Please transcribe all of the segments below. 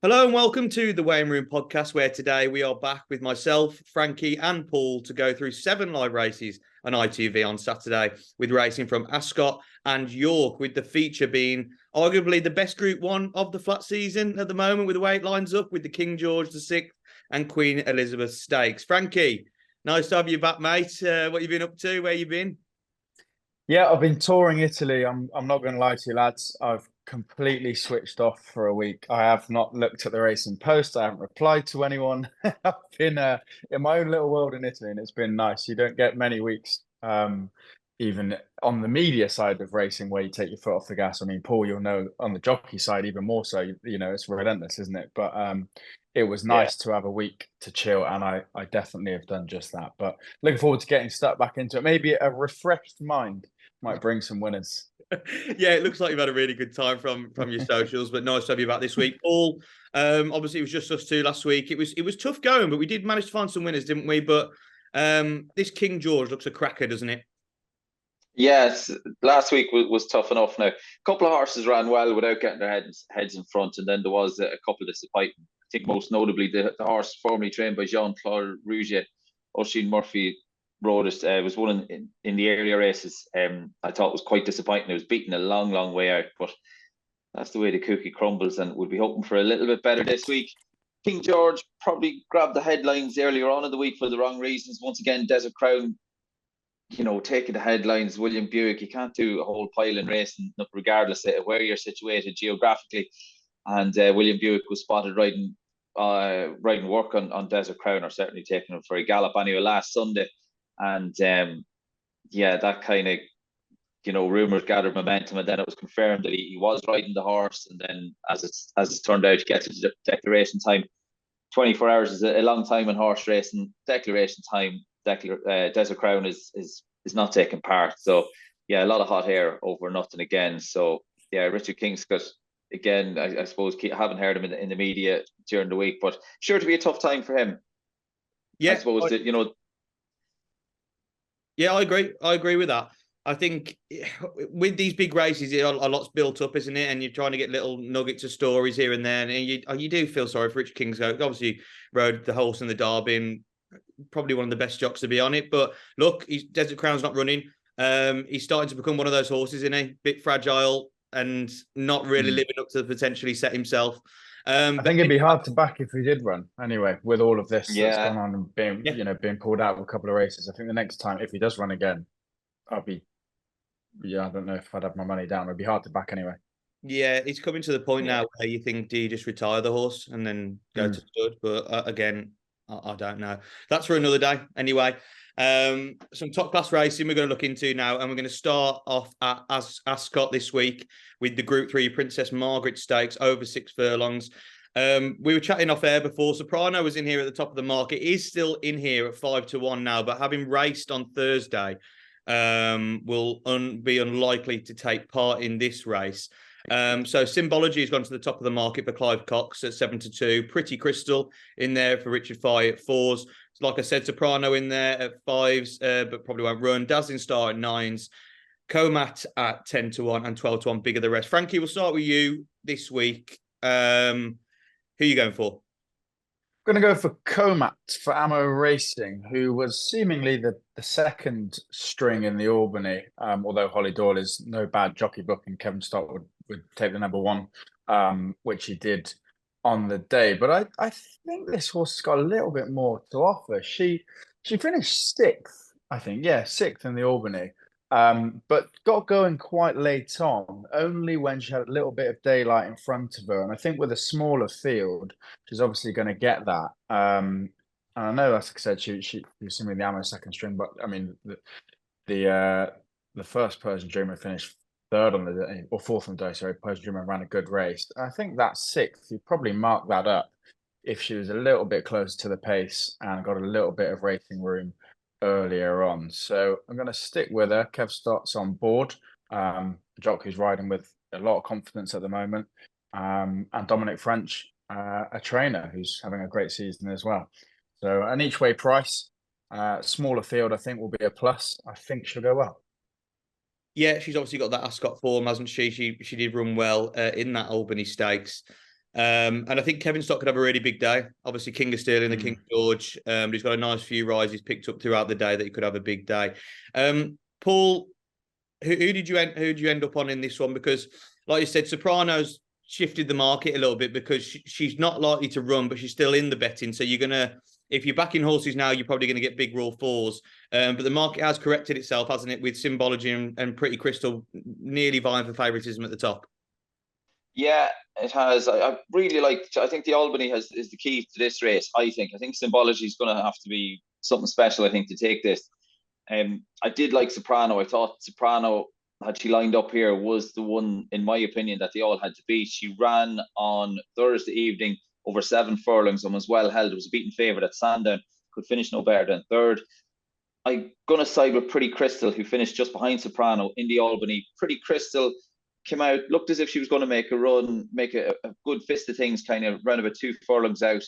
Hello and welcome to the Weighing Room podcast, where today we are back with myself, Frankie and Paul to go through 7 live races on ITV on Saturday, with racing from Ascot and York, with the feature being arguably the best Group 1 of the flat season at the moment, with the way it lines up with the King George VI and Queen Elizabeth Stakes. Frankie, nice to have you back, mate. What you been up to? Where you been? Yeah, I've been touring Italy. I'm not going to lie to you, lads. I've completely switched off for a week. I have not looked at the Racing Post. I haven't replied to anyone. I've been in my own little world in Italy, and it's been nice. You don't get many weeks, even on the media side of racing, where you take your foot off the gas. I mean, Paul, you'll know on the jockey side even more so. You know, it's relentless, isn't it? But it was Yeah. nice to have a week to chill, and I definitely have done just that. But looking forward to getting stuck back into it. Maybe a refreshed mind might bring some winners. Yeah, it looks like you've had a really good time from your socials, but nice to have you back this week. Paul, obviously it was just us two last week. It was tough going, but we did manage to find some winners, didn't we? But this King George looks a cracker, doesn't it? Yes, last week was tough enough. Now, a couple of horses ran well without getting their heads in front, and then there was a couple of disappointing. I think most notably the horse formerly trained by Jean-Claude Rouget, Oisin Murphy, rode it. Was one in the earlier races. I thought it was quite disappointing. It was beaten a long way out, but that's the way the cookie crumbles, and we'll be hoping for a little bit better this week. King George probably grabbed the headlines earlier on in the week for the wrong reasons. Once again, Desert Crown, taking the headlines. William Buick, you can't do a whole pile in racing, regardless of where you're situated geographically. And William Buick was spotted riding work on Desert Crown, or certainly taking him for a gallop anyway last Sunday. And that kind of, rumours gathered momentum, and then it was confirmed that he was riding the horse. And then as it's turned out, to get to declaration time, 24 hours is a long time in horse racing. Declaration time, Desert Crown is not taking part. So yeah, a lot of hot air over nothing again. So yeah, Richard Kingscott again. I suppose haven't heard him in the media during the week, but sure to be a tough time for him. Yeah, I suppose that. Yeah, I agree with that. I think with these big races, a lot's built up, isn't it? And you're trying to get little nuggets of stories here and there. And you do feel sorry for Richard Kingscott. Obviously, rode the horse in the Derby, and probably one of the best jocks to be on it. But look, Desert Crown's not running. He's starting to become one of those horses, isn't he? Bit fragile and not really living up to the potential he set himself. I think it'd be hard to back if he did run anyway, with all of this that's gone on and being pulled out of a couple of races. I think the next time, if he does run again, I don't know if I'd have my money down. It'd be hard to back anyway. Yeah, it's coming to the point now where you think, do you just retire the horse and then go to stud? But again, I don't know. That's for another day. Anyway, some top class racing we're going to look into now, and we're going to start off at Ascot this week with the Group 3 Princess Margaret Stakes over 6 furlongs. We were chatting off air before. Soprano was in here at the top of the market. Is still in here at 5-1 now, but having raced on Thursday, will be unlikely to take part in this race. So Symbology has gone to the top of the market for Clive Cox at 7-2. Pretty Crystal in there for Richard Fye at 4s. Like I said, Soprano in there at 5s, but probably won't run. Dazzling Star at 9s. Comat at 10-1 and 12-1. Bigger the rest. Frankie, we'll start with you this week. Who are you going for? I'm going to go for Comat for Ammo Racing, who was seemingly the second string in the Albany, although Holly Doyle is no bad jockey book, and Kevin Stott would take the number 1, which he did on the day. But I think this horse has got a little bit more to offer. She finished 6th, I think. Yeah, 6th in the Albany. But got going quite late on, only when she had a little bit of daylight in front of her. And I think with a smaller field, she's obviously going to get that. And I know, as I said, she was simply the Ammo second string, but I mean, the first Persian Dreamer finished 3rd on the day, or 4th on the day. Sorry, Persian Dreamer ran a good race. I think that 6th, you'd probably mark that up if she was a little bit closer to the pace and got a little bit of racing room earlier on. So I'm going to stick with her. Kev Stott's on board. Jockey's riding with a lot of confidence at the moment. And Dominic French, a trainer who's having a great season as well. So an each way price, smaller field, I think will be a plus. I think she'll go well. Yeah, she's obviously got that Ascot form, hasn't she? She did run well in that Albany Stakes. And I think Kevin Stott could have a really big day. Obviously, King of Steel and the King George. But he's got a nice few rides picked up throughout the day that he could have a big day. Paul, who did you end up on in this one? Because, like you said, Soprano's shifted the market a little bit because she's not likely to run, but she's still in the betting. So if you're backing horses now, you're probably going to get big raw fours. But the market has corrected itself, hasn't it, with Symbology and Pretty Crystal nearly vying for favouritism at the top. Yeah, it has. I really I think the Albany is the key to this race. I think Symbology is going to have to be something special, I think, to take this. I did like Soprano. I thought Soprano, had she lined up here, was the one, in my opinion, that they all had to beat. She ran on Thursday evening over 7 furlongs and was well held. It was a beaten favourite at Sandown. Could finish no better than third. I'm going to side with Pretty Crystal, who finished just behind Soprano in the Albany. Pretty Crystal came out, looked as if she was going to make a run, make a good fist of things, kind of round about 2 furlongs out.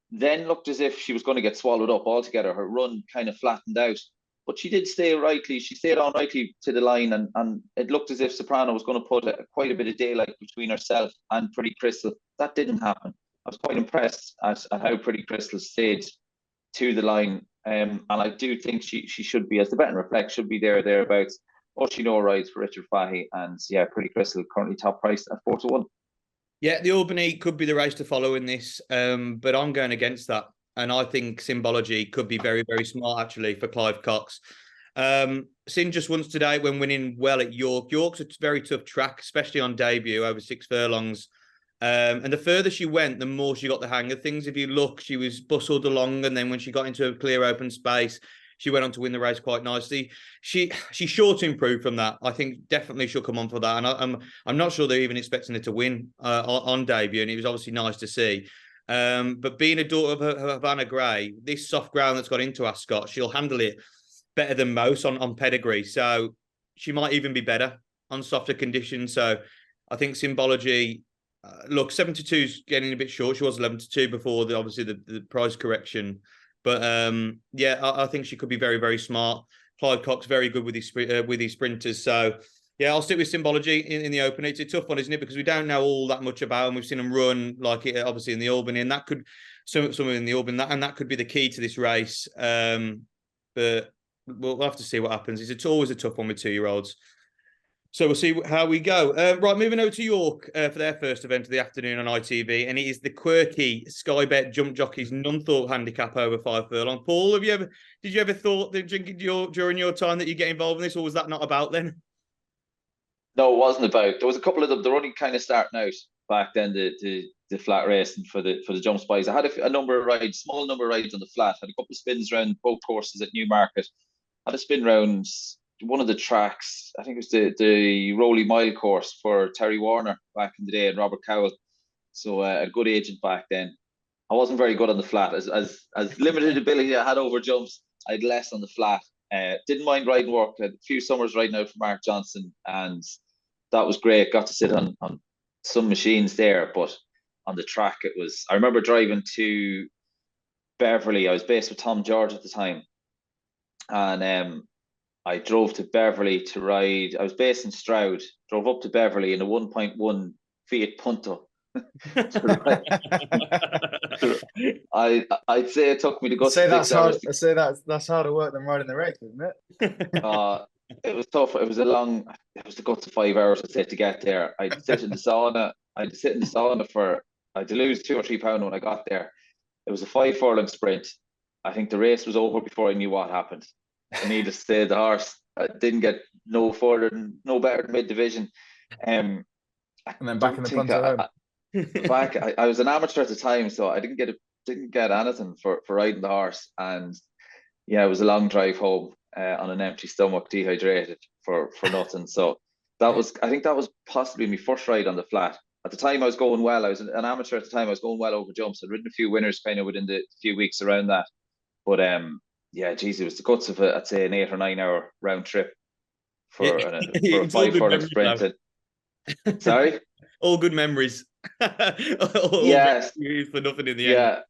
Then looked as if she was going to get swallowed up altogether. Her run kind of flattened out. But she did stay rightly. She stayed on rightly to the line, and it looked as if Soprano was going to put quite a bit of daylight between herself and Pretty Crystal. That didn't happen. I was quite impressed at how Pretty Crystal stayed to the line. And I do think she should be, as the betting reflects, should be thereabouts. Oshino rides for Richard Fahey, and yeah, Pretty Crystal currently top priced at 4-1. Yeah, the Albany could be the race to follow in this, but I'm going against that. And I think Symbology could be very, very smart, actually, for Clive Cox. Sin just once today when winning well at York. York's a very tough track, especially on debut, over 6 furlongs. And the further she went, the more she got the hang of things. If you look, she was bustled along, and then when she got into a clear open space, she went on to win the race quite nicely. She's sure to improve from that. I think definitely she'll come on for that. And I'm not sure they're even expecting her to win on debut, and it was obviously nice to see. But being a daughter of Havana Grey, this soft ground that's got into Ascot, she'll handle it better than most on pedigree. So she might even be better on softer conditions. So I think Symbology, look, 72 is getting a bit short. She was 11-2 before the price correction. But yeah, I think she could be very, very smart. Clive Cox very good with his sprinters. So yeah, I'll stick with Symbology in the Open. It's a tough one, isn't it? Because we don't know all that much about them. We've seen them run like it, obviously in the Albany, and that could some in the Albany, that could be the key to this race. But we'll have to see what happens. It's always a tough one with 2-year-olds. So we'll see how we go. Right, moving over to York for their first event of the afternoon on ITV, and it is the quirky Sky Bet Jump Jockeys none-thought handicap over 5 furlong. Paul, did you ever thought that during your time that you get involved in this, or was that not about then? No, it wasn't about. There was a couple of them. They're only kind of starting out back then. The flat racing for the jump spies. I had a number of rides, small number of rides on the flat. Had a couple of spins around both courses at Newmarket. Had a spin round one of the tracks. I think it was the Rowley Mile course for Terry Warner back in the day and Robert Cowell. So a good agent back then. I wasn't very good on the flat. As limited ability I had over jumps, I had less on the flat. Didn't mind riding work. Had a few summers riding out for Mark Johnson, and that was great. Got to sit on some machines there, but on the track it was. I remember driving to Beverly. I was based with Tom George at the time, and I drove to Beverly to ride. I was based in Stroud. Drove up to Beverly in a 1.1 Fiat Punto. I'd say it took me to go. Say that's hard. I say that's harder work than riding the race, isn't it? It was tough. It was the guts of 5 hours, I'd say, to get there. I'd sit in the sauna. I'd lose 2 or 3 pounds when I got there. It was a 5 furlong sprint. I think the race was over before I knew what happened. Needless to say, the horse didn't get no better than mid division. And then back in the Punto. I was an amateur at the time, so I didn't get anything for riding the horse, and yeah, it was a long drive home on an empty stomach, dehydrated for nothing. So I think that was possibly my first ride on the flat. At the time, I was going well. I was an amateur at the time. I was going well over jumps. I'd ridden a few winners kind of within the few weeks around that, but yeah, geez, it was the guts of I'd say an 8 or 9 hour round trip for a 5 furlong sprint. Sorry, all good memories. Yes, for nothing in the end.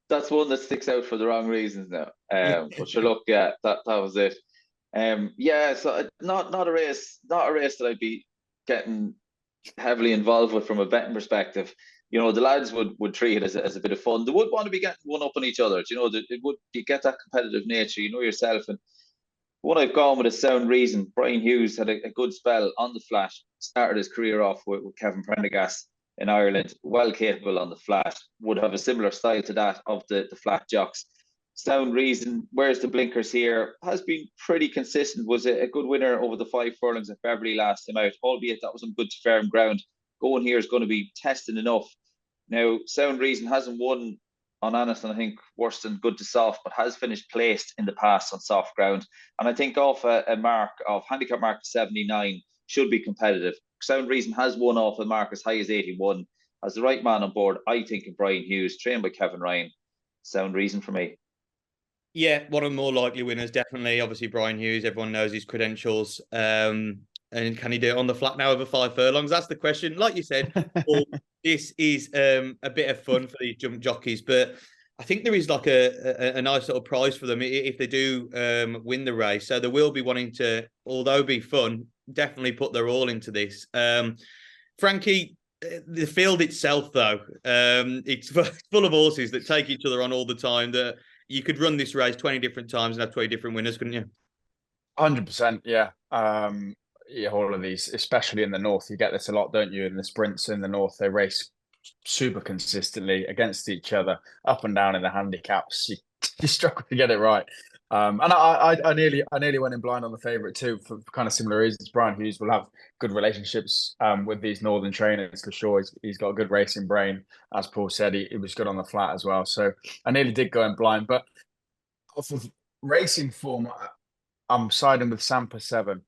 That's one that sticks out for the wrong reasons now. But sure, look, yeah, that was it. Yeah, so not a race that I'd be getting heavily involved with from a betting perspective, you know, the lads would treat it as a bit of fun. They would want to be getting one up on each other. You know, you get that competitive nature. You know yourself. And what I've gone with a sound reason. Brian Hughes had a good spell on the flat. Started his career off with Kevin Prendergast in Ireland. Well capable on the flat. Would have a similar style to that of the flat jocks. Sound reason. Where's the blinkers here? Has been pretty consistent. Was a good winner over the 5 furlongs at Beverley last time out, albeit that was on good to firm ground. Going here is going to be testing enough. Now, Sound Reason hasn't won on honest, and I think worse than good to soft, but has finished placed in the past on soft ground. And I think off a mark of handicap mark 79 should be competitive. Sound Reason has won off a mark as high as 81. As the right man on board, I think of Brian Hughes, trained by Kevin Ryan. Sound Reason for me. Yeah, one of the more likely winners, definitely. Obviously, Brian Hughes, everyone knows his credentials. And can he do it on the flat now over 5 furlongs? That's the question. Like you said, this is a bit of fun for these jump jockeys, but I think there is like a nice little prize for them if they do win the race. So they will be wanting to, although be fun, definitely put their all into this. Frankie, the field itself, though, it's full of horses that take each other on all the time. That you could run this race 20 different times and have 20 different winners, couldn't you? 100%, yeah. Yeah, all of these, especially in the north, you get this a lot, don't you? In the sprints in the north, they race super consistently against each other, up and down in the handicaps. You struggle to get it right. And I nearly went in blind on the favourite too for kind of similar reasons. Brian Hughes will have good relationships with these northern trainers for sure. He's got a good racing brain, as Paul said. He was good on the flat as well. So I nearly did go in blind, but off of racing form, I'm siding with Sampa 7.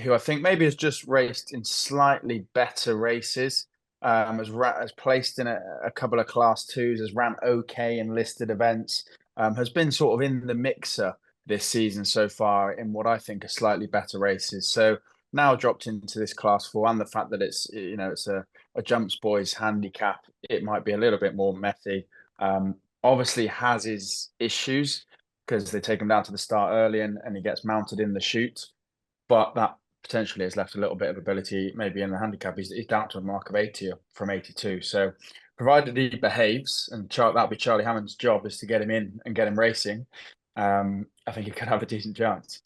Who I think maybe has just raced in slightly better races, has placed in a couple of Class 2s, has ran okay in listed events, has been sort of in the mixer this season so far in what I think are slightly better races. So now dropped into this Class 4, and the fact that it's a Jumps Boys handicap, it might be a little bit more methy. Obviously has his issues because they take him down to the start early and he gets mounted in the chute. But that potentially has left a little bit of ability maybe in the handicap. He's down to a mark of 80 from 82. So provided he behaves, and that'll be Charlie Hammond's job, is to get him in and get him racing, I think he could have a decent chance.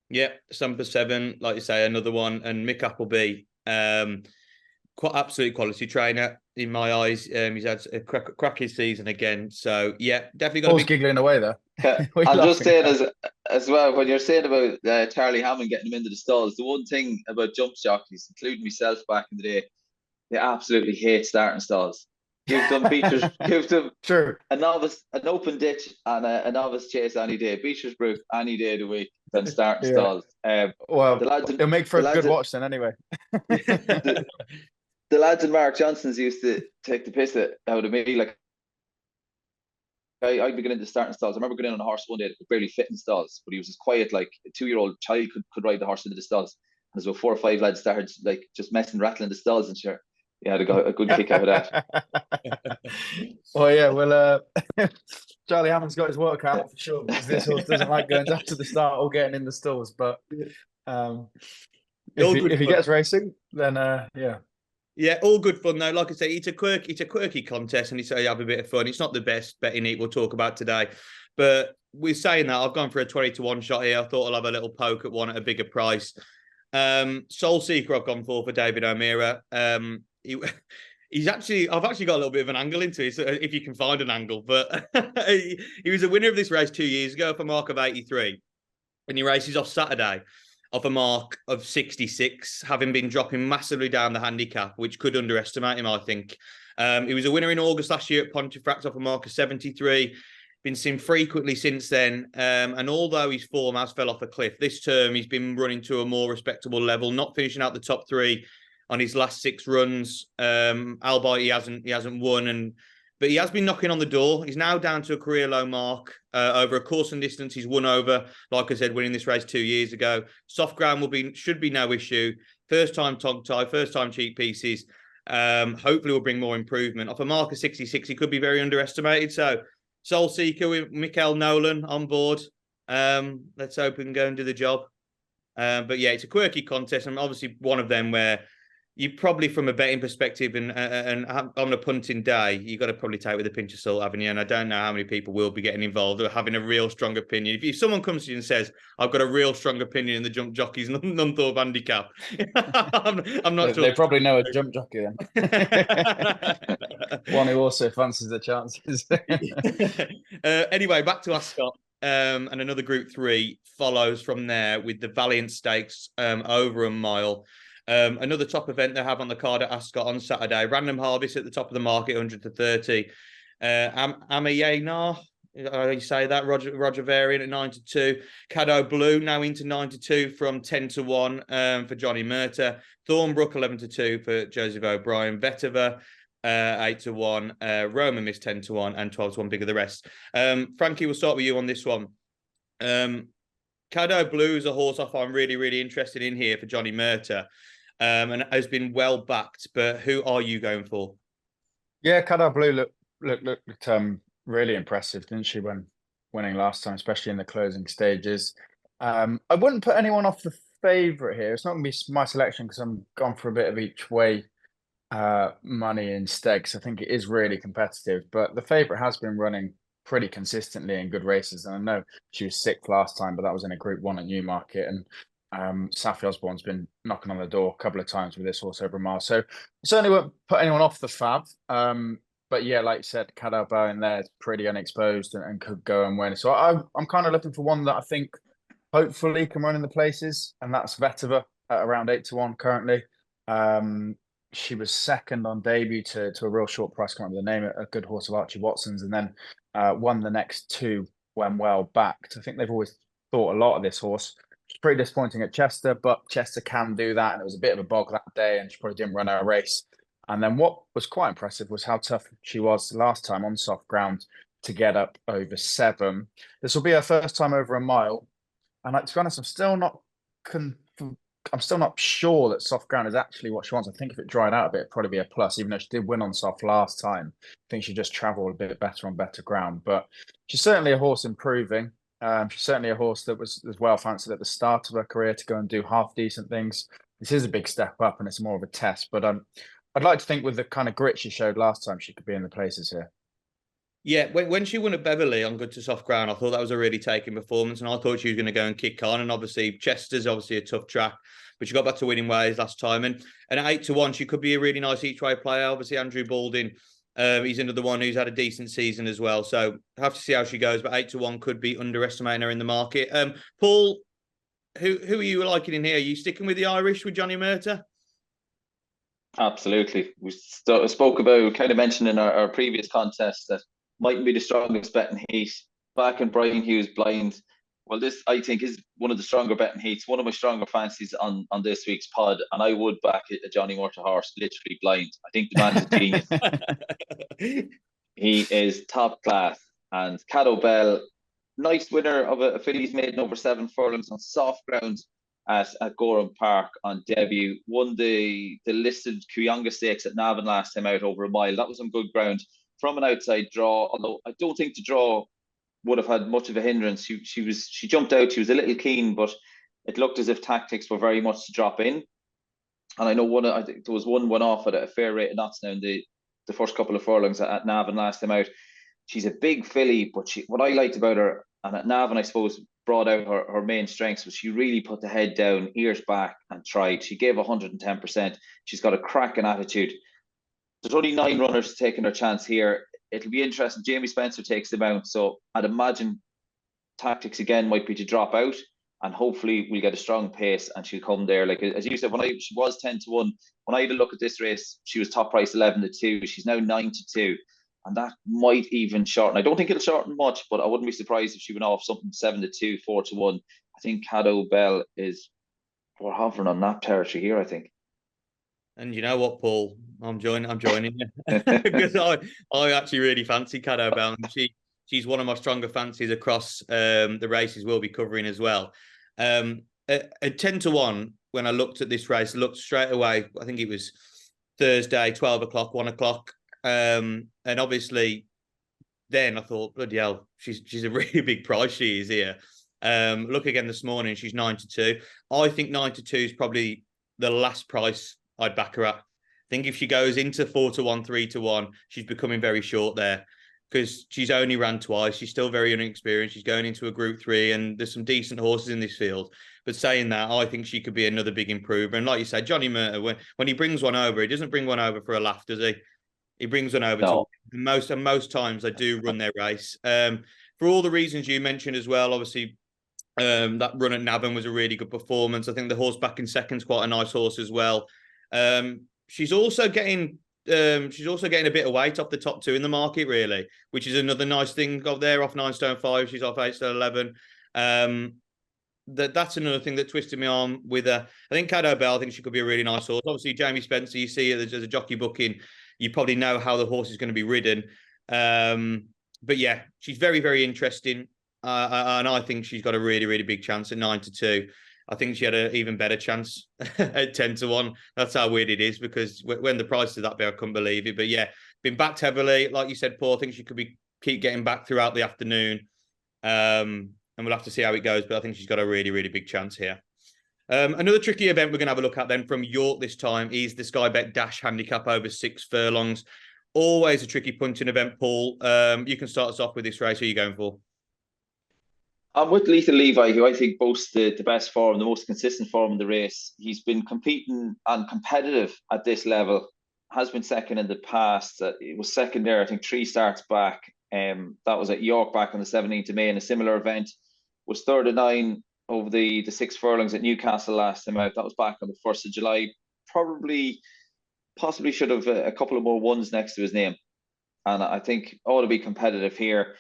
Yeah, Sampa 7, like you say, another one. And Mick Appleby, quite absolute quality trainer in my eyes. He's had a cracking season again. So yeah, definitely got to be giggling away there. I'm just saying as well, when you're saying about Charlie Hammond getting him into the stalls, the one thing about jump jockeys, including myself back in the day, they absolutely hate starting stalls. Give them Beechers, give them a novice, an open ditch, and a novice chase any day. Beechers Brook any day of the week than starting stalls. Well, it'll make for a good watch then, anyway. The lads in Mark Johnson's used to take the piss out of me. Like, I'd be getting into starting stalls. I remember going in on a horse one day that could barely fit in stalls, but he was as quiet, like a 2-year-old child could ride the horse into the stalls. And there's about 4 or 5 lads started like just messing, rattling the stalls, and sure, yeah, I got a good kick out of that. Oh yeah, well, Charlie Hammond's got his work out for sure, because this horse doesn't like going down to the start or getting in the stalls. But if he gets racing, then yeah. Yeah, all good fun though. Like I say, it's a quirky contest, and you have a bit of fun. It's not the best betting heat we'll talk about today, but we're saying that I've gone for a 20-1 shot here. I thought I'll have a little poke at one at a bigger price. Soul Seeker I've gone for David O'Meara. I've actually got a little bit of an angle into it, so if you can find an angle. But he was a winner of this race 2 years ago for a mark of 83, and he races off Saturday off a mark of 66, having been dropping massively down the handicap, which could underestimate him, I think. He was a winner in August last year at Pontefract off a mark of 73. Been seen frequently since then. And although his form has fell off a cliff, this term he's been running to a more respectable level, not finishing out the top 3 on his last 6 runs. Albeit he hasn't won, but he has been knocking on the door. He's now down to a career low mark over a course and distance. He's won over, like I said, winning this race 2 years ago. Soft ground should be no issue. First time tongue tie, first time cheek pieces. Hopefully will bring more improvement. Off a mark of 66, he could be very underestimated. So Soul Seeker with Michael Nolan on board. Let's hope we can go and do the job. But yeah, it's a quirky contest, and obviously one of them where you probably, from a betting perspective and on a punting day, you got to probably take it with a pinch of salt, haven't you? And I don't know how many people will be getting involved or having a real strong opinion. If someone comes to you and says, "I've got a real strong opinion in the jump jockeys Nunthorpe handicap," I'm not sure. They probably know a jump jockey then. One who also fancies the chances. Anyway, back to Ascot. And another Group 3 follows from there with the Valiant Stakes over a mile. Another top event they have on the card at Ascot on Saturday. Random Harvest at the top of the market, 100 to 30. Amayena, you say that? Roger Varian at 9 to 2. Caddo Blue now into 9 to 2 from 10 to 1 for Johnny Murtagh. Thornbrook 11 to 2 for Joseph O'Brien. Vetiver 8 to 1. Roma Miss 10 to 1 and 12 to 1 bigger the rest. Frankie, we'll start with you on this one. Caddo Blue is a horse I find really, really interested in here for Johnny Murtagh. And has been well backed, but who are you going for? Yeah, Caddo Blue looked really impressive, didn't she, when winning last time, especially in the closing stages. I wouldn't put anyone off the favourite here. It's not going to be my selection because I'm gone for a bit of each way money instead, because I think it is really competitive. But the favourite has been running pretty consistently in good races, and I know she was sixth last time, but that was in a Group 1 at Newmarket, and Safi Osborne's been knocking on the door a couple of times with this horse over a mile. So certainly won't put anyone off the fab. But yeah, like you said, Caddo Blue in there is pretty unexposed and could go and win. So I'm kind of looking for one that I think hopefully can run in the places, and that's Vetiver at around 8 to 1 currently. She was second on debut to a real short price, can't remember the name, a good horse of Archie Watson's, and then won the next two when well backed. I think they've always thought a lot of this horse. It's pretty disappointing at Chester, but Chester can do that, and it was a bit of a bog that day, and she probably didn't run her race. And then what was quite impressive was how tough she was last time on soft ground to get up over 7. This will be her first time over a mile, and to be honest, I'm still not sure that soft ground is actually what she wants. I think if it dried out a bit, it'd probably be a plus, even though she did win on soft last time. I think she just travelled a bit better on better ground. But she's certainly a horse improving. She's certainly a horse that was well fancied at the start of her career to go and do half decent things. This is a big step up, and it's more of a test. But I'd like to think with the kind of grit she showed last time, she could be in the places here. Yeah, when she won at Beverley on good to soft ground, I thought that was a really taking performance, and I thought she was going to go and kick on. And obviously, Chester's obviously a tough track, but she got back to winning ways last time. And at 8 to 1, she could be a really nice each way player. Obviously, Andrew Balding, he's another one who's had a decent season as well. So I have to see how she goes. But 8 to 1 could be underestimating her in the market. Paul, who are you liking in here? Are you sticking with the Irish with Johnny Murtagh? Absolutely. We spoke about, kind of mentioned in our previous contest that mightn't be the strongest betting heat. Back in Brian Hughes blind. Well, this I think is one of the stronger betting heats, one of my stronger fancies on this week's pod, and I would back a Johnny Murtagh horse literally blind. I think the man's a genius. He is top class. And Caddo Bell, nice winner of a fillies maiden over 7 furlongs on soft ground at Gorham Park on debut. Won the listed Kuyonga Stakes at Navan last time out over a mile. That was on good ground from an outside draw, although I don't think the draw would have had much of a hindrance. She jumped out, she was a little keen, but it looked as if tactics were very much to drop in. And I know I think there was one off at a fair rate of knots now in the first couple of furlongs at Navan last time out. She's a big filly, but what I liked about her, and at Navan I suppose brought out her main strengths, was she really put the head down, ears back, and tried. She gave 110%. She's got a cracking attitude. There's only 9 runners taking their chance here. It'll be interesting. Jamie Spencer takes the mount, so I'd imagine tactics again might be to drop out, and hopefully we'll get a strong pace and she'll come there. Like as you said, she was 10 to 1. When I had a look at this race, she was top price 11 to 2. She's now 9 to 2, and that might even shorten. I don't think it'll shorten much, but I wouldn't be surprised if she went off something 7 to 2, 4 to 1. I think Caddo Bell we're hovering on that territory here, I think. And you know what, Paul? I'm joining you because I actually really fancy Caddo Bell. She's one of my stronger fancies across the races we'll be covering as well. At 10 to 1, when I looked at this race, looked straight away. I think it was Thursday, 12 o'clock, 1 o'clock, and obviously, then I thought, bloody hell, she's a really big price. She is here. Look again this morning, she's 9 to 2. I think 9 to 2 is probably the last price I'd back her at. I think if she goes into 4-1, 3-1, she's becoming very short there because she's only ran twice. She's still very inexperienced. She's going into a Group 3, and there's some decent horses in this field. But saying that, I think she could be another big improver. And like you said, Johnny Murtagh, when he brings one over, he doesn't bring one over for a laugh, does he? He brings one over to most times they do run their race. For all the reasons you mentioned as well, obviously, that run at Navan was a really good performance. I think the horse back in second's quite a nice horse as well. She's also getting a bit of weight off the top two in the market, really, which is another nice thing. Off there, off 9 stone 5, she's off 8 stone 11. That's another thing that twisted me arm with her. I think Caddo Bell, I think she could be a really nice horse. Obviously, Jamie Spencer, you see it as a jockey booking, you probably know how the horse is going to be ridden. But yeah, she's very, very interesting. And I think she's got a really, really big chance at 9-2. I think she had an even better chance at 10-1. That's how weird it is, because when the price is that big, I couldn't believe it. But yeah, been backed heavily. Like you said, Paul, I think she could keep getting back throughout the afternoon. And we'll have to see how it goes. But I think she's got a really, really big chance here. Another tricky event we're going to have a look at then from York this time is the Sky Bet Dash Handicap over 6 furlongs. Always a tricky punting event, Paul. You can start us off with this race. Who are you going for? I'm with Lethal Levi, who I think boasts the best form, the most consistent form in the race. He's been competing and competitive at this level, has been second in the past. He was second there, I think, 3 starts back. That was at York back on the 17th of May in a similar event. Was third of 9 over the 6 furlongs at Newcastle last time out. That was back on the 1st of July. Possibly should have a couple of more ones next to his name. And I think ought to be competitive here.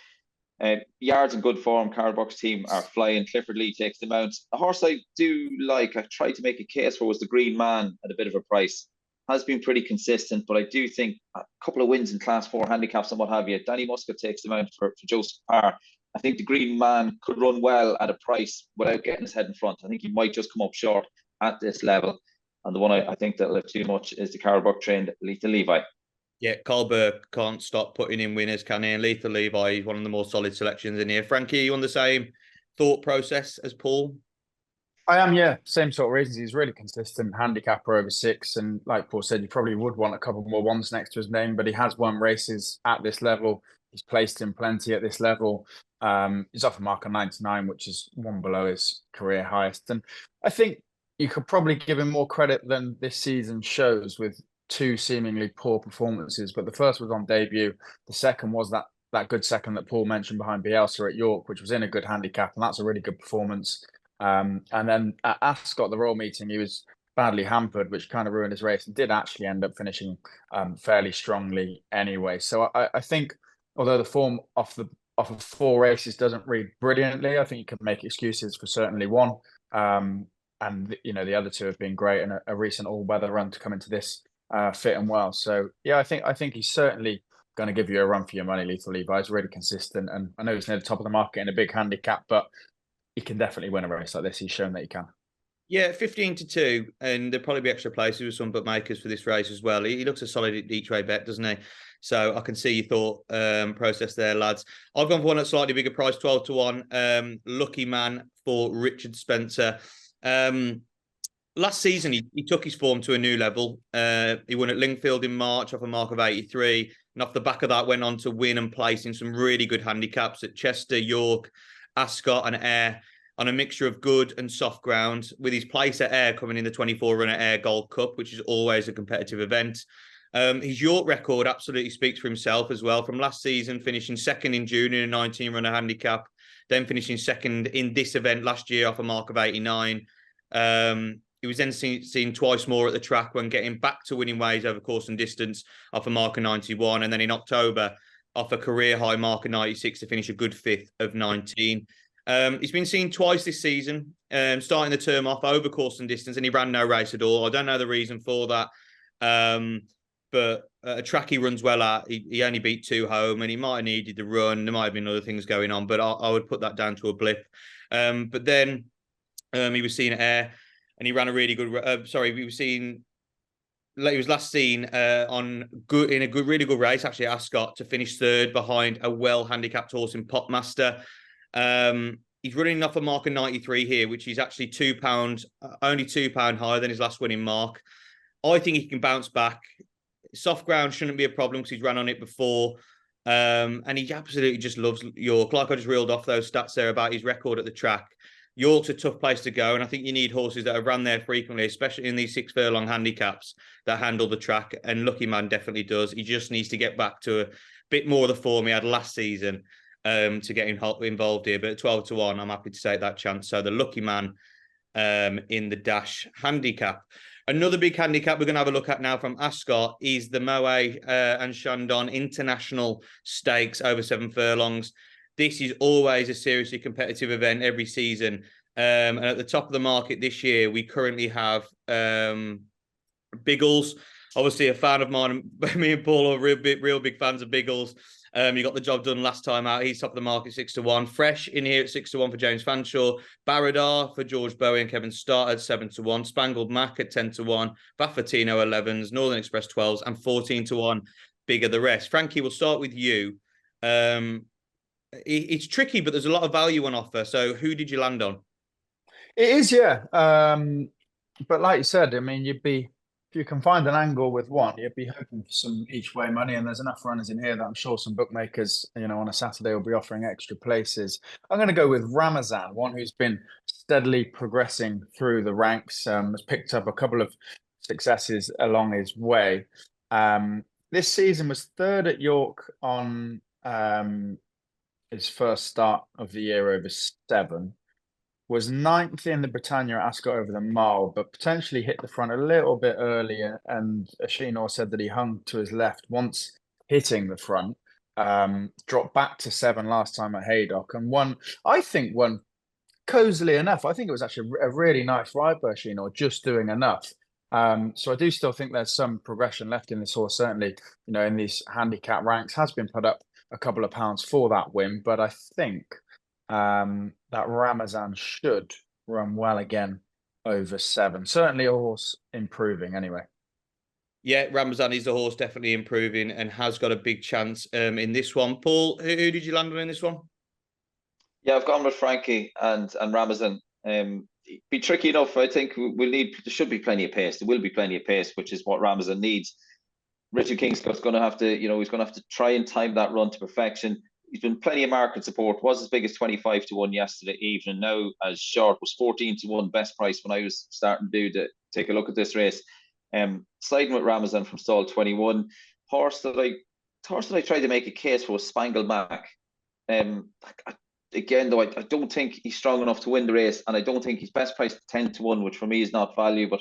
Yards in good form. Carlbuck's team are flying. Clifford Lee takes the mount. A horse I do like, I tried to make a case for, was the Green Man at a bit of a price. Has been pretty consistent, but I do think a couple of wins in Class 4 handicaps and what have you. Danny Muscat takes the mount for Joseph Parr. I think the Green Man could run well at a price without getting his head in front. I think he might just come up short at this level. And the one I think that'll have too much is the Carlbuck trained Lethal Levi. Yeah, Carl Burke can't stop putting in winners, can he? And Lethal Levi is one of the more solid selections in here. Frankie, you on the same thought process as Paul? I am, yeah. Same sort of reasons. He's really consistent handicapper over 6. And like Paul said, you probably would want a couple more ones next to his name, but he has won races at this level. He's placed in plenty at this level. He's off a mark of 99, which is one below his career highest. And I think you could probably give him more credit than this season shows, with 2 seemingly poor performances. But the first was on debut. The second was that good second that Paul mentioned behind Bielsa at York, which was in a good handicap. And that's a really good performance. And then at Ascot, the Royal Meeting, he was badly hampered, which kind of ruined his race, and did actually end up finishing fairly strongly anyway. So I think, although the form off of 4 races doesn't read brilliantly, I think you can make excuses for certainly one. And the other 2 have been great, and a recent all-weather run to come into this fit and well. So yeah, I think he's certainly going to give you a run for your money. Lethal Levi is really consistent, and I know he's near the top of the market in a big handicap, but he can definitely win a race like this. He's shown that he can. Yeah, 15-2, and there'll probably be extra places with some bookmakers for this race as well. He looks a solid each way bet, doesn't he? So I can see your thought process there, lads. I've gone for one at slightly bigger price, 12-1. Lucky Man for Richard Spencer. Last season, he took his form to a new level. He won at Lingfield in March off a mark of 83. And off the back of that, went on to win and place in some really good handicaps at Chester, York, Ascot and Ayr, on a mixture of good and soft ground, with his place at Ayr coming in the 24 runner Ayr Gold Cup, which is always a competitive event. His York record absolutely speaks for himself as well. From last season, finishing second in June in a 19 runner handicap, then finishing second in this event last year off a mark of 89. He was then seen twice more at the track when getting back to winning ways over course and distance off a mark of 91. And then in October, off a career high mark of 96 to finish a good 5th of 19. He's been seen twice this season, starting the term off over course and distance, and he ran no race at all. I don't know the reason for that. But a track he runs well at, he only beat 2 home, and he might have needed the run. There might have been other things going on, but I would put that down to a blip. But then he was seen at Ayr, and he ran a really good. He was last seen in a really good race actually at Ascot to finish 3rd behind a well handicapped horse in Popmaster. He's running off a mark of 93 here, which is actually £2, only £2 higher than his last winning mark. I think he can bounce back. Soft ground shouldn't be a problem because he's run on it before. And he absolutely just loves York. Like I just reeled off those stats there about his record at the track. York's a tough place to go, and I think you need horses that have run there frequently, especially in these 6 furlong handicaps that handle the track. And Lucky Man definitely does. He just needs to get back to a bit more of the form he had last season to get involved here. But at 12-1, I'm happy to take that chance. So the Lucky Man in the Dash handicap. Another big handicap we're going to have a look at now from Ascot is the Moe and Chandon International Stakes over 7 furlongs. This is always a seriously competitive event every season. And at the top of the market this year, we currently have Biggles. Obviously, a fan of mine. Me and Paul are real big fans of Biggles. You got the job done last time out. He's top of the market 6-1. Fresh in here at 6-1 for James Fanshawe. Baradar for George Bowie and Kevin Starr at 7-1. Spangled Mac at 10-1. Baffatino 11s. Northern Express 12s. And 14-1. Bigger the rest. Frankie, we'll start with you. It's tricky, but there's a lot of value on offer. So who did you land on? It is, yeah. But like you said, I mean, if you can find an angle with one, you'd be hoping for some each way money. And there's enough runners in here that I'm sure some bookmakers, on a Saturday will be offering extra places. I'm going to go with Ramazan, one who's been steadily progressing through the ranks, has picked up a couple of successes along his way. This season was 3rd at York on his first start of the year over 7. Was 9th in the Britannia at Ascot over the mile, but potentially hit the front a little bit earlier. And Ashinor said that he hung to his left once hitting the front, dropped back to 7 last time at Haydock, and won cozily enough. I think it was actually a really nice ride by Ashinor, just doing enough. So I do still think there's some progression left in this horse, certainly, in these handicap ranks. Has been put up a couple of pounds for that win, but I think that Ramazan should run well again over 7. Certainly a horse improving anyway. Yeah, Ramazan is the horse definitely improving and has got a big chance in this one. Paul, who did you land on in this one? Yeah, I've gone with Frankie and Ramazan. Be tricky enough. I think there should be plenty of pace. There will be plenty of pace, which is what Ramazan needs. Richard Kingscott's going to have to, he's going to have to try and time that run to perfection. He's been plenty of market support. Was as big as 25-1 yesterday evening. Now as short was 14-1 best price when I was starting to take a look at this race. Sliding with Ramazan from stall 21. Horse that I tried to make a case for was Spangled Mac. Again, though, I don't think he's strong enough to win the race, and I don't think he's best priced 10-1, which for me is not value, but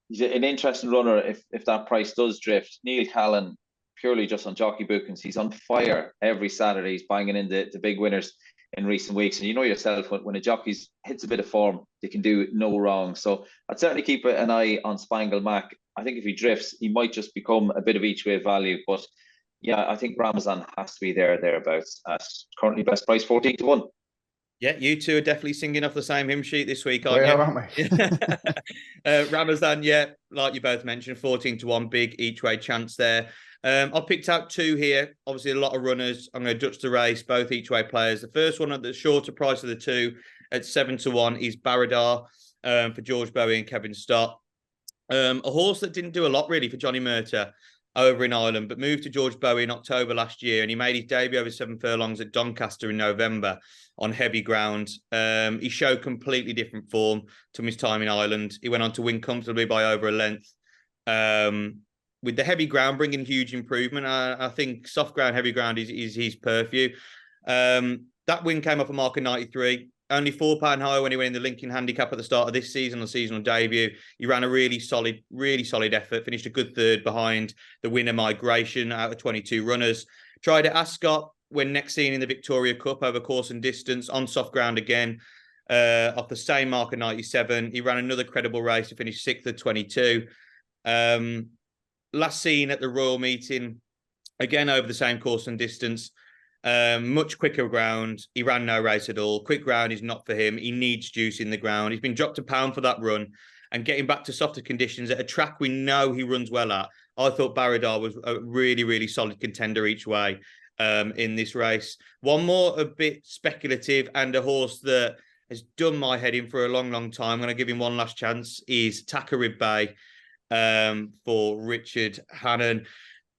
he's an interesting runner if that price does drift. Neil Callaghan, purely just on jockey bookings, he's on fire every Saturday. He's banging in the big winners in recent weeks. And you know yourself, when a jockey hits a bit of form, they can do no wrong. So I'd certainly keep an eye on Spangled Mac. I think if he drifts, he might just become a bit of each way value. But yeah, I think Ramazan has to be thereabouts at currently best price 14-1. Yeah, you two are definitely singing off the same hymn sheet this week, aren't we? Ramazan, yeah, like you both mentioned, 14-1, big each way chance there. I picked out 2 here. Obviously, a lot of runners. I'm going to Dutch the race, both each way players. The first one at the shorter price of the 2 at 7-1 is Baradar for George Bowie and Kevin Stott. A horse that didn't do a lot really for Johnny Murtagh over in Ireland, but moved to George Bowie in October last year, and he made his debut over 7 furlongs at Doncaster in November on heavy ground. He showed completely different form to his time in Ireland. He went on to win comfortably by over a length. With the heavy ground bringing huge improvement, I think soft ground, heavy ground is his purview. That win came off a mark of 93. Only £4 higher when he went in the Lincoln Handicap at the start of this season on seasonal debut. He ran a really solid effort, finished a good 3rd behind the winner Migration out of 22 runners. Tried at Ascot when next seen in the Victoria Cup over course and distance on soft ground again, off the same mark of 97. He ran another credible race to finish 6th at 22. Last seen at the Royal Meeting, again over the same course and distance. Much quicker ground. He ran no race at all. Quick ground is not for him. He needs juice in the ground. He's been dropped £1 for that run, and getting back to softer conditions at a track we know he runs well at. I thought Baradar was a really, really solid contender each way in this race. One more a bit speculative and a horse that has done my head in for a long, long time. I'm going to give him one last chance is Takarib Bay. for Richard Hannon.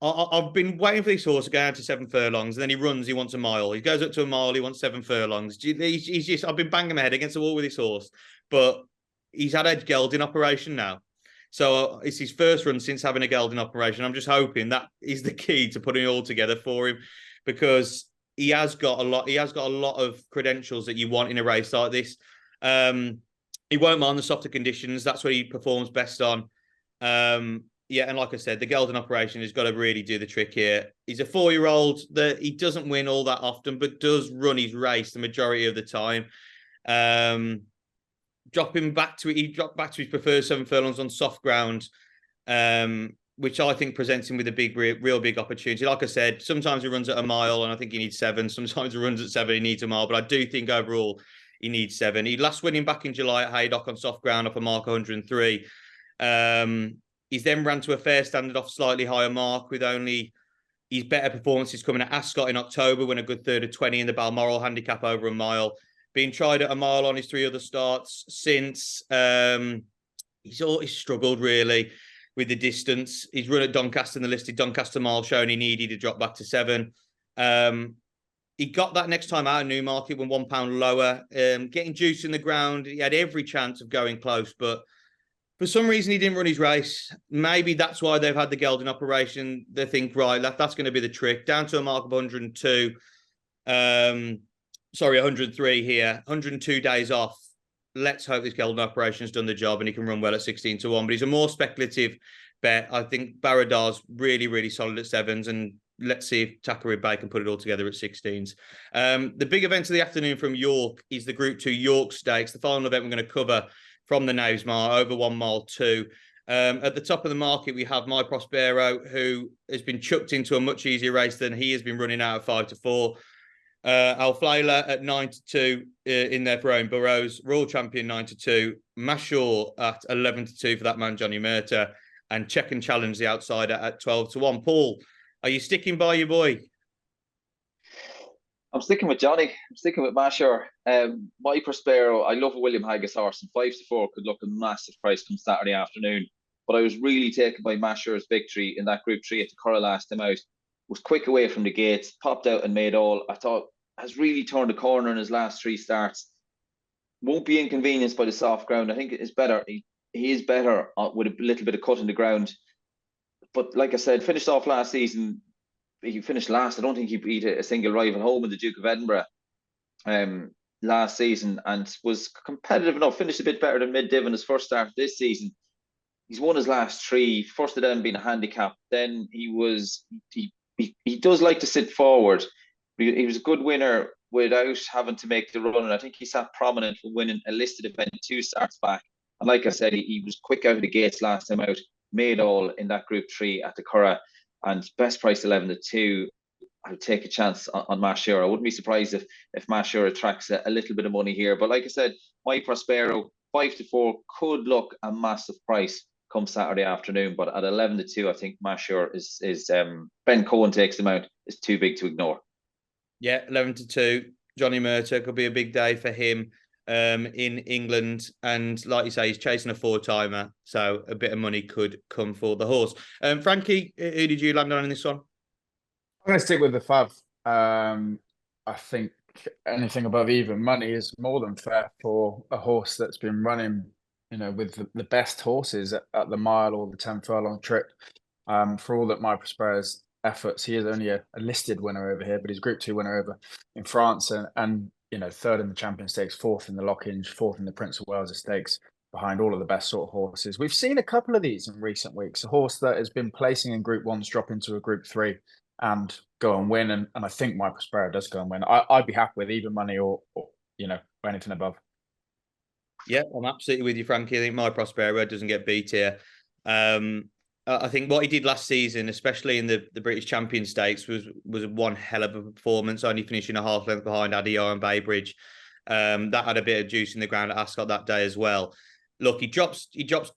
I've been waiting for this horse to go down to 7 furlongs, and then he runs. He wants a mile. He goes up to a mile. He wants 7 furlongs. He's just. I've been banging my head against the wall with this horse, but he's had a gelding operation now, so it's his first run since having a gelding operation. I'm just hoping that is the key to putting it all together for him, because he has got a lot. He has got a lot of credentials that you want in a race like this. He won't mind the softer conditions. That's what he performs best on. Yeah, and like I said, the gelding operation has got to really do the trick here. He's a 4-year-old that he doesn't win all that often, but does run his race the majority of the time. Dropped back to his preferred 7 furlongs on soft ground, which I think presents him with a real big opportunity. Like I said, sometimes he runs at a mile, and I think he needs 7. Sometimes he runs at 7, he needs a mile, but I do think overall he needs 7. He last winning back in July at Haydock on soft ground off a mark 103. He's then ran to a fair standard off slightly higher mark, with only his better performances coming at Ascot in October, when a good third of 20 in the Balmoral handicap over a mile. Being tried at a mile on his 3 other starts since. He's always struggled really with the distance. He's run at Doncaster in the listed Doncaster mile, showing he needed to drop back to 7. He got that next time out of Newmarket when £1 lower, getting juice in the ground. He had every chance of going close, but for some reason, he didn't run his race. Maybe that's why they've had the gelding operation. They think, right, that's going to be the trick. Down to a mark of 102. 103 here. 102 days off. Let's hope this gelding operation has done the job and he can run well at 16-1. But he's a more speculative bet. I think Baradar's really, really solid at 7s. And let's see if Thackeray Bay can put it all together at 16s. The big event of the afternoon from York is the Group 2 York Stakes. The final event we're going to cover from the Knavesmire over 1 mile 2. At the top of the market, we have My Prospero, who has been chucked into a much easier race than he has been running out of 5-4. Alflaila at 9-2 in there for Owen Burrows. Royal Champion 9-2. Mashore at 11-2 for that man, Johnny Murta. And Check and Challenge, the outsider, at 12-1. Paul, are you sticking by your boy? I'm sticking with Johnny. I'm sticking with Mashore. My Prospero, I love a William Haggis horse, and 5-4 could look a massive price come Saturday afternoon. But I was really taken by Mashore's victory in that Group 3 at the Curragh last time out. Was quick away from the gates, popped out and made all. I thought has really turned the corner in his last 3 starts. Won't be inconvenienced by the soft ground. I think it's better. He is better with a little bit of cut in the ground. But like I said, finished off last season. He finished last. I don't think he beat a single rival home in the Duke of Edinburgh last season, and was competitive enough. Finished a bit better than Mid-Div in his first start this season. He's won his last 3. First of them being a handicap. Then he does like to sit forward. He was a good winner without having to make the run, and I think he sat prominent for winning a listed event 2 starts back. And like I said, he was quick out of the gates last time out. Made all in that Group 3 at the Curragh. And best price 11-2, I would take a chance on Mashore. I wouldn't be surprised if Mashore attracts a little bit of money here. But like I said, My Prospero 5-4 could look a massive price come Saturday afternoon. But at 11-2, I think Mashore is Ben Cohen takes them out, is too big to ignore. Yeah, 11-2. Johnny Murta could be a big day for him in England, and like you say, he's chasing a 4-timer, so a bit of money could come for the horse. Frankie, who did you land on in this one? I'm going to stick with the Fav. I think anything above even money is more than fair for a horse that's been running, with the best horses at the mile or the 10 furlong trip. For all that My Prospero's efforts, he is only a listed winner over here, but he's Group 2 winner over in France, and 3rd in the Champion Stakes, 4th in the Lockinge, 4th in the Prince of Wales Stakes, behind all of the best sort of horses. We've seen a couple of these in recent weeks. A horse that has been placing in Group 1s drop into a Group 3 and go and win. And I think My Prospero does go and win. I'd be happy with even money or anything above. Yeah, I'm absolutely with you, Frankie. I think My Prospero doesn't get beat here. I think what he did last season, especially in the British Champion Stakes, was one hell of a performance, only finishing a half length behind Adio and Baybridge. That had a bit of juice in the ground at Ascot that day as well. Look, he drops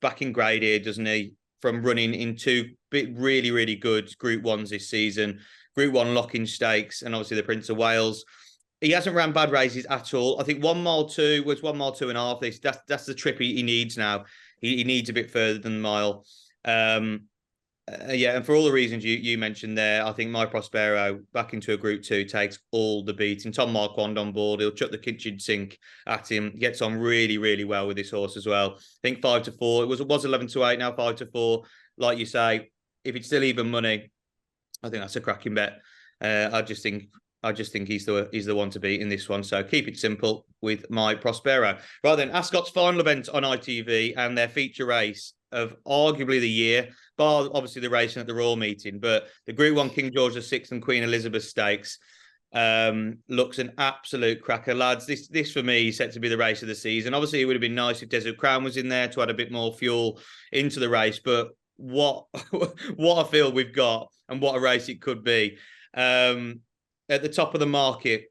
back in grade here, doesn't he? From running in 2 really, really good Group 1s this season. Group 1 Lockinge Stakes and obviously the Prince of Wales. He hasn't ran bad races at all. I think 1 mile 2 was 1 mile 2.5. That's the trip he needs now. He needs a bit further than the mile. Yeah, and for all the reasons you mentioned there, I think My Prospero back into a Group 2 takes all the beating. Tom Marquand on board, he'll chuck the kitchen sink at him. Gets on really, really well with this horse as well. I think 5-4. It was 11-8, now 5-4. Like you say, if it's still even money, I think that's a cracking bet. I just think he's the one to beat in this one. So keep it simple with My Prospero. Right then, Ascot's final event on ITV and their feature race of arguably the year, bar obviously the racing at the Royal Meeting, but the Group 1 King George VI and Queen Elizabeth Stakes looks an absolute cracker, lads. This for me is set to be the race of the season. Obviously, it would have been nice if Desert Crown was in there to add a bit more fuel into the race, but what a field we've got and what a race it could be. At the top of the market,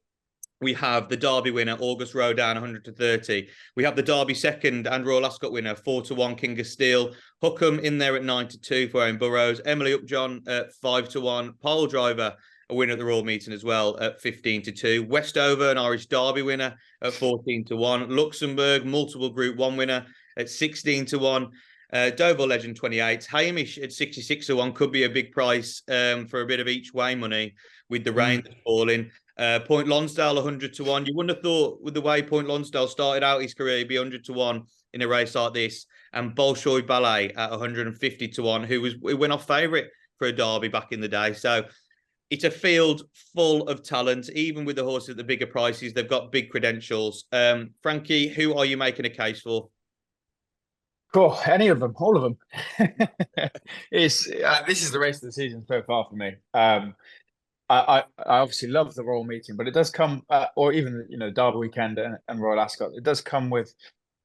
we have the Derby winner, August Rodin, 100-30. We have the Derby second and Royal Ascot winner, 4-1, King of Steel. Hookham in there at 9-2 for Owen Burrows. Emily Upjohn at 5-1. Pole Driver, a winner at the Royal Meeting as well, at 15-2. Westover, an Irish Derby winner, at 14-1. Luxembourg, multiple Group 1 winner, at 16-1. Deauville Legend 28. Hamish at 66-1 could be a big price for a bit of each way money with the rain that's falling. Point Lonsdale 100-1. You wouldn't have thought with the way Point Lonsdale started out his career, he'd be 100-1 in a race like this. And Bolshoi Ballet at 150-1, who went off favourite for a Derby back in the day. So it's a field full of talent. Even with the horses at the bigger prices, they've got big credentials. Frankie, who are you making a case for? Cool. Any of them, all of them. This is the race of the season so far for me. I obviously love the Royal Meeting, but it does come, or even Derby weekend and Royal Ascot. It does come with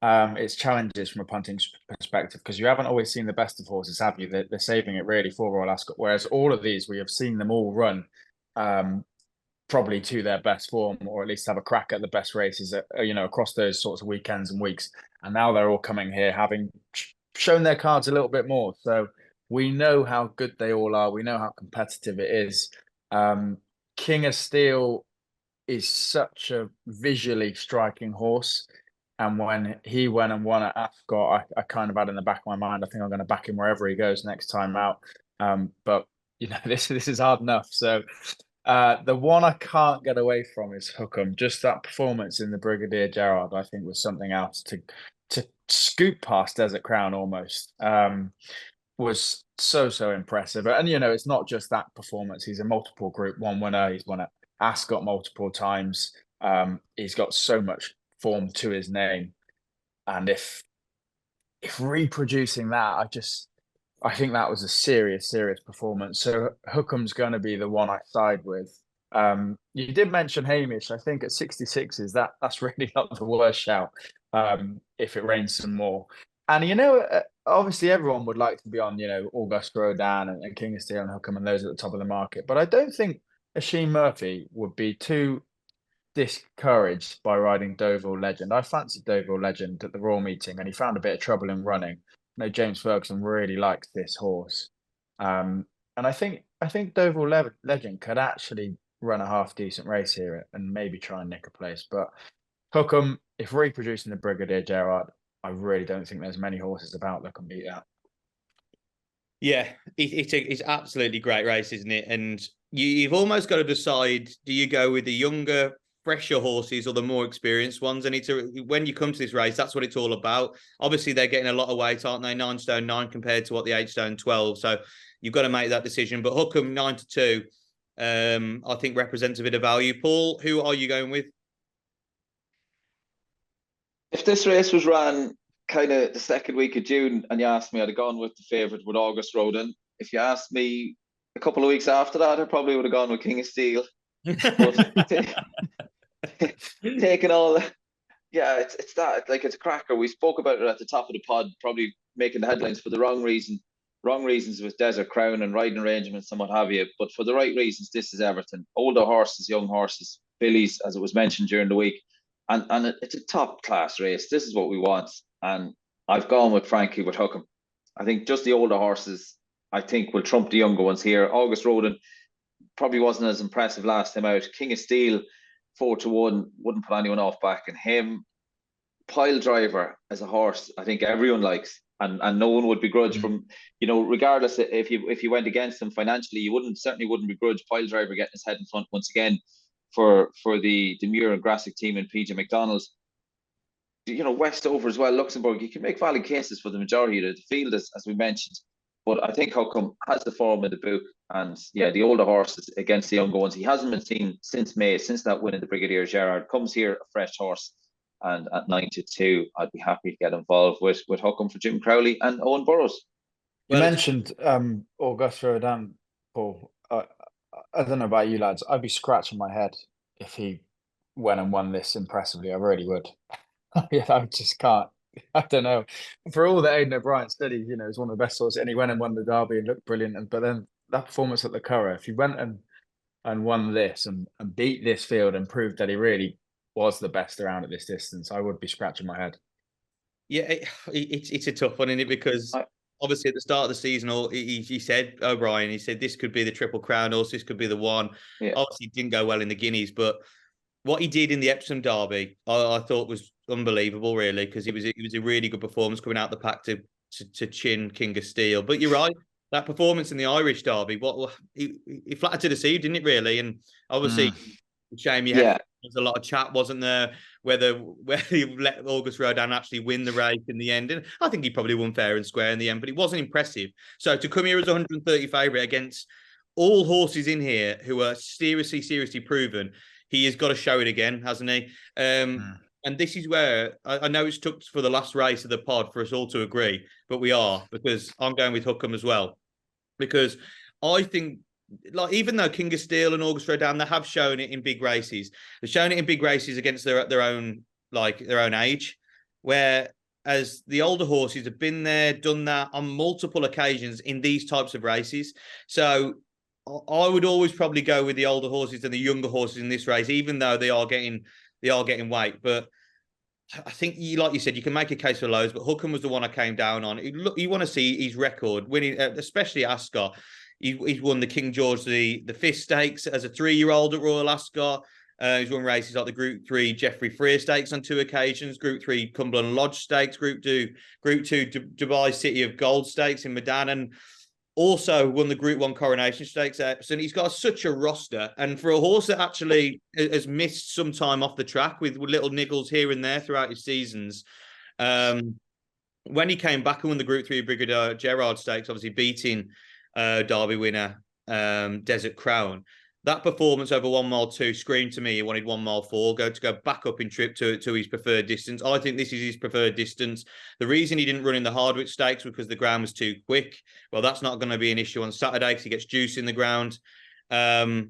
its challenges from a punting perspective, because you haven't always seen the best of horses, have you? They're saving it really for Royal Ascot. Whereas all of these, we have seen them all run probably to their best form, or at least have a crack at the best races, across those sorts of weekends and weeks. And now they're all coming here having shown their cards a little bit more. So we know how good they all are. We know how competitive it is. King of Steel is such a visually striking horse. And when he went and won at Ascot, I kind of had in the back of my mind, I think I'm going to back him wherever he goes next time out. But this is hard enough. So the one I can't get away from is Hookham. Just that performance in the Brigadier Gerard, I think, was something else to scoop past Desert Crown almost. Was so impressive. And it's not just that performance. He's a multiple Group 1 winner. He's won at Ascot multiple times. He's got so much form to his name. And if reproducing that, I think that was a serious performance. So Hookham's going to be the one I side with. You did mention Hamish. I think at 66s, that's really not the worst shout if it rains some more. And, obviously everyone would like to be on, August Rodin and King of Steel and Hookham and those at the top of the market. But I don't think Asheen Murphy would be too discouraged by riding Deauville Legend. I fancied Deauville Legend at the Royal Meeting, and he found a bit of trouble in running. James Ferguson really likes this horse. And I think Deauville Legend could actually run a half decent race here and maybe try and nick a place. But Hookham, if reproducing the Brigadier Gerard, I really don't think there's many horses about that can beat that. Yeah, it's absolutely great race, isn't it? And you've almost got to decide, do you go with the younger, fresher horses or the more experienced ones? And when you come to this race, that's what it's all about. Obviously, they're getting a lot of weight, aren't they? 9 stone 9 compared to what the 8 stone 12. So you've got to make that decision. But Hookham 9-2, I think represents a bit of value. Paul, who are you going with? If this race was run kind of the second week of June and you asked me, I'd have gone with the favourite with August Rodin. If you asked me a couple of weeks after that, I probably would have gone with King of Steel. Taking all the, it's that, like, it's a cracker. We spoke about it at the top of the pod, probably making the headlines for the wrong reasons with Desert Crown and riding arrangements and what have you. But for the right reasons, this is everything. Older horses, young horses, fillies, as it was mentioned during the week. And it's a top class race. This is what we want. And I've gone with Frankie with Hookham. I think just the older horses, I think, will trump the younger ones here. August Rodin probably wasn't as impressive last time out. King of Steel, 4-1, wouldn't put anyone off backing him. Pile Driver as a horse, I think everyone likes. and no one would begrudge from, regardless if you went against him financially, you certainly wouldn't begrudge Piledriver getting his head in front once again for the Muir and Grassic team and PJ McDonald's. Westover as well, Luxembourg, you can make valid cases for the majority of the field, as we mentioned. But I think Hookham has the form in the book, and the older horses against the younger ones. He hasn't been seen since May, since that win in the Brigadier Gerard. Comes here a fresh horse, and at 9-2, I'd be happy to get involved with Hookham for Jim Crowley and Owen Burrows. You mentioned Auguste Rodin, Paul. I don't know about you lads. I'd be scratching my head if he went and won this impressively. I really would. I just can't. I don't know. For all that Aidan O'Brien said, he is one of the best horses, and he went and won the Derby and looked brilliant. But then that performance at the Curragh, if he went and won this and beat this field and proved that he really was the best around at this distance, I would be scratching my head. Yeah, it's a tough one, isn't it? Because obviously at the start of the season, he said, O'Brien, he said this could be the Triple Crown horse, this could be the one. Yeah. Obviously, it didn't go well in the Guineas, but what he did in the Epsom Derby, I thought was unbelievable, really, because it was a really good performance coming out the pack to chin King of Steel. But you're right, that performance in the Irish Derby, he flattered to deceive, didn't it, really? And obviously, shame you had. There's a lot of chat, wasn't there, whether he let Auguste Rodin actually win the race in the end. And I think he probably won fair and square in the end, but it wasn't impressive. So to come here as 130 favourite against all horses in here who are seriously proven, he has got to show it again, hasn't he? And this is where I know it's took for the last race of the pod for us all to agree, but we are, because I'm going with Hookham as well. Because I think, even though King of Steel and Auguste Rodin, they have shown it in big races. They've shown it in big races against their own age, whereas the older horses have been there, done that on multiple occasions in these types of races. So I would always probably go with the older horses and the younger horses in this race, even though they are getting weight. But I think, like you said, you can make a case for lows, but Hookham was the one I came down on. You want to see his record, winning, especially Ascot. He's won the King George the Fifth Stakes as a 3-year-old at Royal Ascot. He's won races like the Group 3 Geoffrey Freer Stakes on 2 occasions, Group 3 Cumberland Lodge Stakes, Group 2 Dubai City of Gold Stakes in Medan, and also won the Group 1 Coronation Stakes. So he's got such a roster. And for a horse that actually has missed some time off the track with little niggles here and there throughout his seasons, when he came back and won the Group 3 Brigadier Gerard Stakes, obviously beating Derby winner Desert Crown, that performance over 1 mile 2 screamed to me he wanted 1 mile 4, go back up in trip to his preferred distance. I think this is his preferred distance. The reason he didn't run in the Hardwick Stakes was because the ground was too quick. Well, that's not going to be an issue on Saturday because he gets juice in the ground. I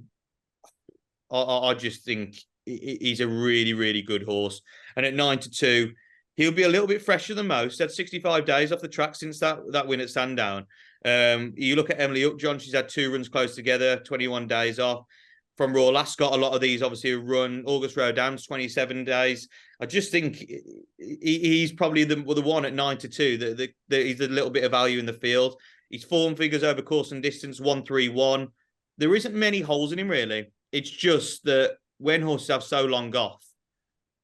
just think he's a really good horse. And at 9-2, he'll be a little bit fresher than most. Had 65 days off the track since that win at Sandown. You look at Emily Upjohn, she's had 2 runs close together, 21 days off. From Royal Ascot, a lot of these obviously run. Auguste Rodin's 27 days. I just think he's probably the one at 9-2 that he's a little bit of value in the field. His form figures over course and distance, 1-3-1. There isn't many holes in him, really. It's just that when horses have so long off,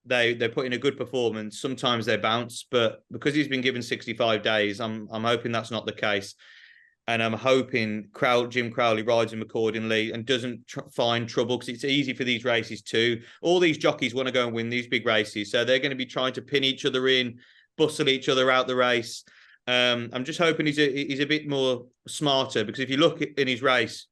they put in a good performance. Sometimes they bounce, but because he's been given 65 days, I'm hoping that's not the case. And I'm hoping Jim Crowley rides him accordingly and doesn't find trouble, because it's easy for these races too. All these jockeys want to go and win these big races, so they're going to be trying to pin each other in, bustle each other out the race. I'm just hoping he's a bit more smarter, because if you look in his race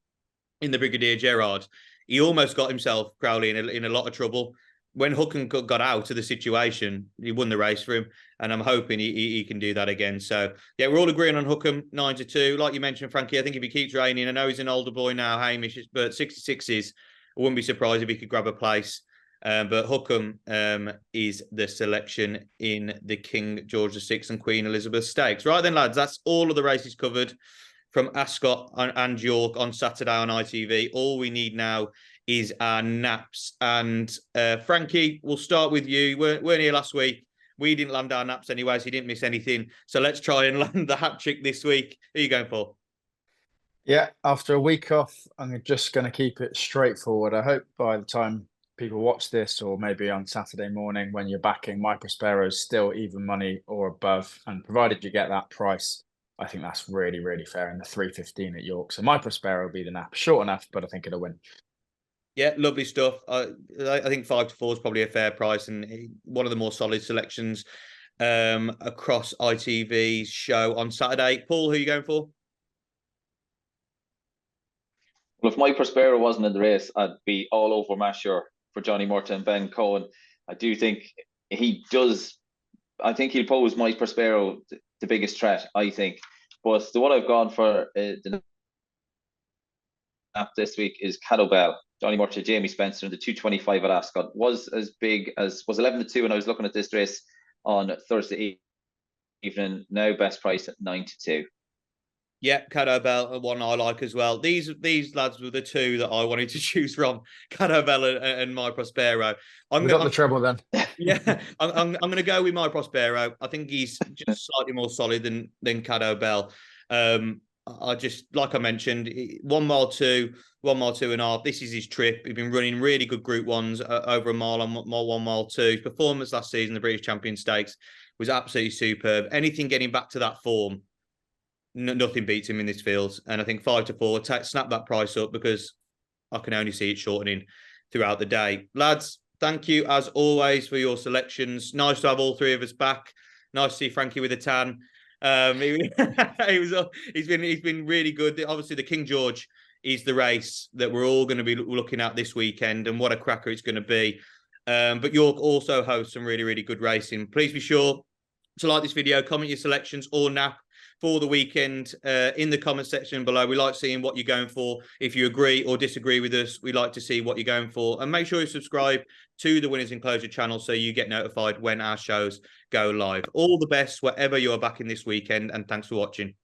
in the Brigadier Gerard, he almost got himself, Crowley, in a lot of trouble. When Hookham got out of the situation, he won the race for him, and I'm hoping he can do that again. So, yeah, we're all agreeing on Hookham, 9-2. Like you mentioned, Frankie, I think if he keeps raining, I know he's an older boy now, Hamish, but 66s, I wouldn't be surprised if he could grab a place. But Hookham is the selection in the King George VI and Queen Elizabeth Stakes. Right then, lads, that's all of the races covered from Ascot and York on Saturday on ITV. All we need now is our naps. And Frankie, we'll start with you. You weren't here last week. We didn't land our naps anyway, so you didn't miss anything. So let's try and land the hat trick this week. Who are you going for? Yeah, after a week off, I'm just going to keep it straightforward. I hope by the time people watch this, or maybe on Saturday morning when you're backing, My Prospero is still even money or above. And provided you get that price, I think that's really, really fair in the 3.15 at York. So My Prospero will be the nap. Short enough, but I think it'll win. Yeah, lovely stuff. I think 5 to 4 is probably a fair price and one of the more solid selections across ITV's show on Saturday. Paul, who are you going for? Well, if My Prospero wasn't in the race, I'd be all over Masher for Johnny Murtagh and Ben Cohen. I do think he does. I think he'll pose My Prospero the biggest threat, I think. But the one I've gone for the nap this week is Caddo Bell. Johnny Murtagh, Jamie Spencer, and the 225 at Ascot was as big as was 11 to 2 when I was looking at this race on Thursday evening. Now best price at 9 to 2. Yeah, Caddo Bell, one I like as well. These lads were the two that I wanted to choose from, Caddo Bell and My Prospero. We got the treble then. Yeah, I'm going to go with My Prospero. I think he's just slightly more solid than Caddo Bell. I just, like I mentioned, 1 mile 2, 1 mile 2.5. This is his trip. He's been running really good Group 1s over a mile on 1 mile 2. His performance last season, the British Champion Stakes, was absolutely superb. Anything getting back to that form, nothing beats him in this field. And I think 5 to 4, snap that price up because I can only see it shortening throughout the day. Lads, thank you as always for your selections. Nice to have all three of us back. Nice to see Frankie with a tan. He's been really good. Obviously, the King George is the race that we're all going to be looking at this weekend, and what a cracker it's going to be. But York also hosts some really, really good racing. Please be sure to like this video, comment your selections or nap for the weekend in the comment section below. We like seeing what you're going for. If you agree or disagree with us, we like to see what you're going for. And make sure you subscribe to the Winners Enclosure channel so you get notified when our shows go live. All the best, wherever you're back in this weekend, and thanks for watching.